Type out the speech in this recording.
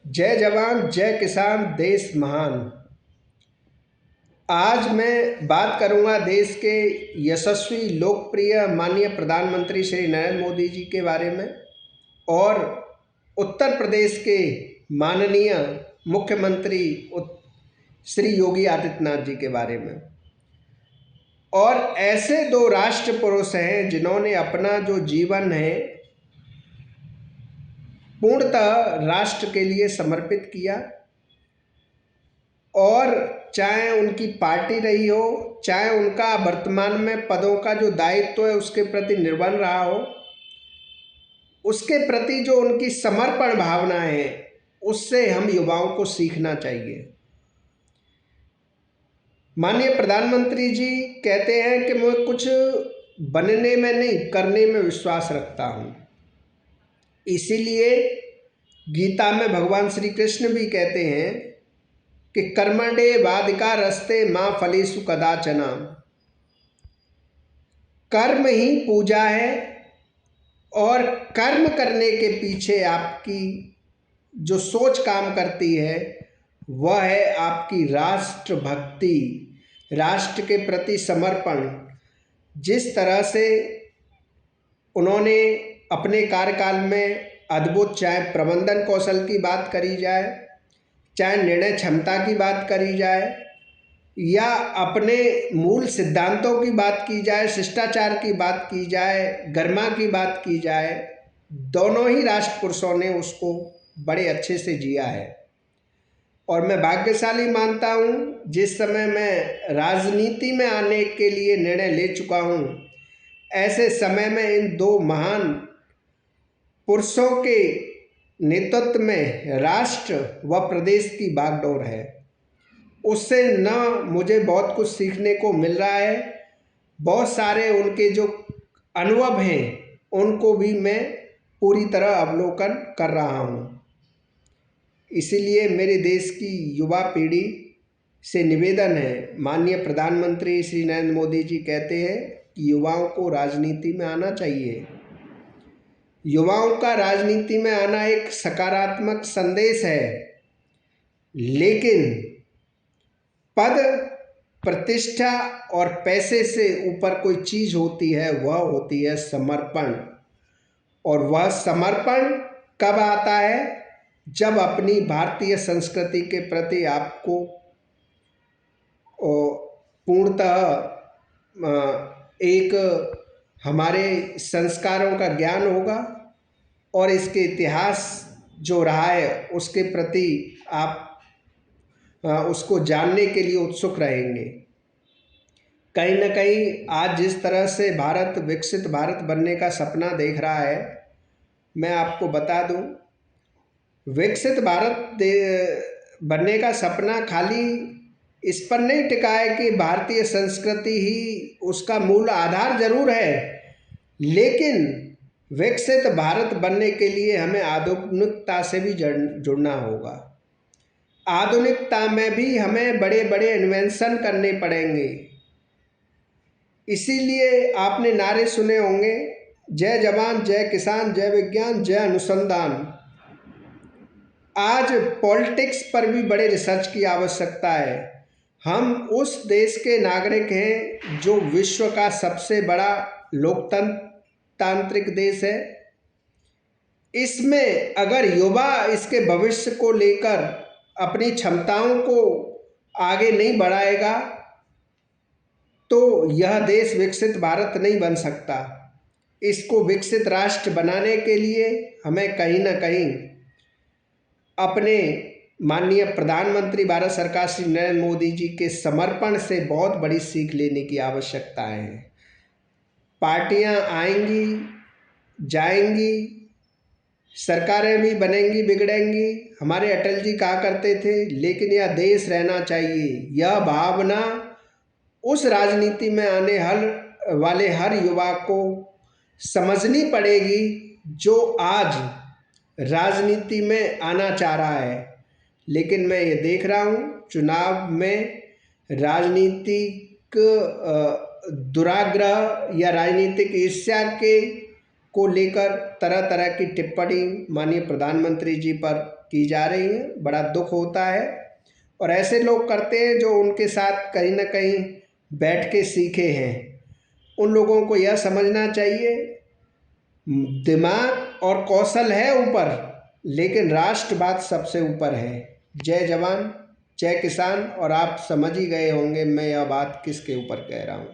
जय जवान जय किसान देश महान। आज मैं बात करूंगा देश के यशस्वी लोकप्रिय माननीय प्रधानमंत्री श्री नरेंद्र मोदी जी के बारे में और उत्तर प्रदेश के माननीय मुख्यमंत्री श्री योगी आदित्यनाथ जी के बारे में। और ऐसे दो राष्ट्र पुरुष हैं जिन्होंने अपना जो जीवन है पूर्णतः राष्ट्र के लिए समर्पित किया, और चाहे उनकी पार्टी रही हो, चाहे उनका वर्तमान में पदों का जो दायित्व है उसके प्रति निर्भर रहा हो, उसके प्रति जो उनकी समर्पण भावना है उससे हम युवाओं को सीखना चाहिए। माननीय प्रधानमंत्री जी कहते हैं कि मैं कुछ बनने में नहीं, करने में विश्वास रखता हूँ। इसीलिए गीता में भगवान श्री कृष्ण भी कहते हैं कि कर्मण्येवाधिकारस्ते मा फलेषु कदाचन। कर्म ही पूजा है, और कर्म करने के पीछे आपकी जो सोच काम करती है वह है आपकी राष्ट्र भक्ति, राष्ट्र के प्रति समर्पण। जिस तरह से उन्होंने अपने कार्यकाल में अद्भुत, चाहे प्रबंधन कौशल की बात करी जाए, चाहे निर्णय क्षमता की बात करी जाए, या अपने मूल सिद्धांतों की बात की जाए, शिष्टाचार की बात की जाए, गरिमा की बात की जाए, दोनों ही राष्ट्र पुरुषों ने उसको बड़े अच्छे से जिया है। और मैं भाग्यशाली मानता हूँ जिस समय मैं राजनीति में आने के लिए निर्णय ले चुका हूँ, ऐसे समय में इन दो महान पुरुषों के नेतृत्व में राष्ट्र व प्रदेश की बागडोर है। उससे न मुझे बहुत कुछ सीखने को मिल रहा है, बहुत सारे उनके जो अनुभव हैं उनको भी मैं पूरी तरह अवलोकन कर रहा हूँ। इसीलिए मेरे देश की युवा पीढ़ी से निवेदन है, माननीय प्रधानमंत्री श्री नरेंद्र मोदी जी कहते हैं कि युवाओं को राजनीति में आना चाहिए। युवाओं का राजनीति में आना एक सकारात्मक संदेश है, लेकिन पद, प्रतिष्ठा और पैसे से ऊपर कोई चीज होती है, वह होती है समर्पण। और वह समर्पण कब आता है? जब अपनी भारतीय संस्कृति के प्रति आपको पूर्णतः एक हमारे संस्कारों का ज्ञान होगा और इसके इतिहास जो रहा है उसके प्रति आप उसको जानने के लिए उत्सुक रहेंगे। कहीं न कहीं आज जिस तरह से भारत विकसित भारत बनने का सपना देख रहा है, मैं आपको बता दूं, विकसित भारत बनने का सपना खाली इस पर नहीं टिका है कि भारतीय संस्कृति ही उसका मूल आधार जरूर है, लेकिन विकसित भारत बनने के लिए हमें आधुनिकता से भी जुड़ना होगा। आधुनिकता में भी हमें बड़े बड़े इन्वेंशन करने पड़ेंगे। इसीलिए आपने नारे सुने होंगे, जय जवान जय किसान जय विज्ञान जय अनुसंधान। आज पॉलिटिक्स पर भी बड़े रिसर्च की आवश्यकता है। हम उस देश के नागरिक हैं जो विश्व का सबसे बड़ा लोकतांत्रिक देश है। इसमें अगर युवा इसके भविष्य को लेकर अपनी क्षमताओं को आगे नहीं बढ़ाएगा तो यह देश विकसित भारत नहीं बन सकता। इसको विकसित राष्ट्र बनाने के लिए हमें कहीं ना कहीं अपने माननीय प्रधानमंत्री भारत सरकार श्री नरेंद्र मोदी जी के समर्पण से बहुत बड़ी सीख लेने की आवश्यकता है। पार्टियां आएंगी जाएंगी, सरकारें भी बनेंगी बिगड़ेंगी, हमारे अटल जी कहा करते थे, लेकिन यह देश रहना चाहिए। यह भावना उस राजनीति में आने वाले हर युवा को समझनी पड़ेगी जो आज राजनीति में आना चाह रहा है। लेकिन मैं ये देख रहा हूँ चुनाव में राजनीतिक दुराग्रह या राजनीतिक ईर्ष्या के को लेकर तरह तरह की टिप्पणी माननीय प्रधानमंत्री जी पर की जा रही हैं। बड़ा दुख होता है और ऐसे लोग करते हैं जो उनके साथ कहीं ना कहीं बैठ के सीखे हैं। उन लोगों को यह समझना चाहिए दिमाग और कौशल है ऊपर, लेकिन राष्ट्रवाद सबसे ऊपर है। जय जवान जय किसान। और आप समझ ही गए होंगे मैं यह बात किसके ऊपर कह रहा हूँ।